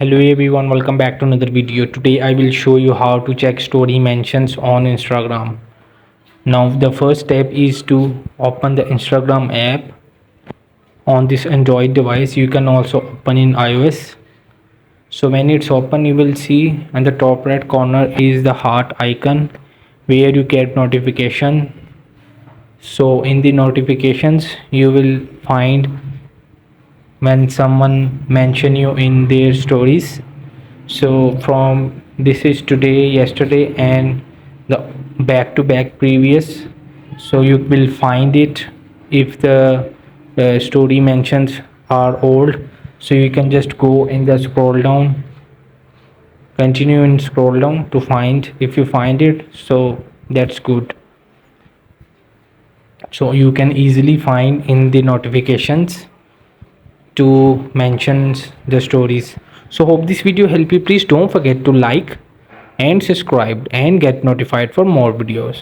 Hello everyone, welcome back to another video. Today I will show you how to check story mentions on Instagram. Now the first step is to open the Instagram app on this Android device. You can also open in iOS. So when it's open, you will see in the top right corner is the heart icon where you get notification. So in the notifications you will find when someone mention you in their stories. So from this is today, yesterday, and the back to back previous. So you will find it if the story mentions are old. So you can just go in the scroll down, continue and scroll down to find. If you find it, so that's good. So you can easily find in the notifications to mention the stories. So hope this video help you. Please don't forget to like and subscribe and get notified for more videos.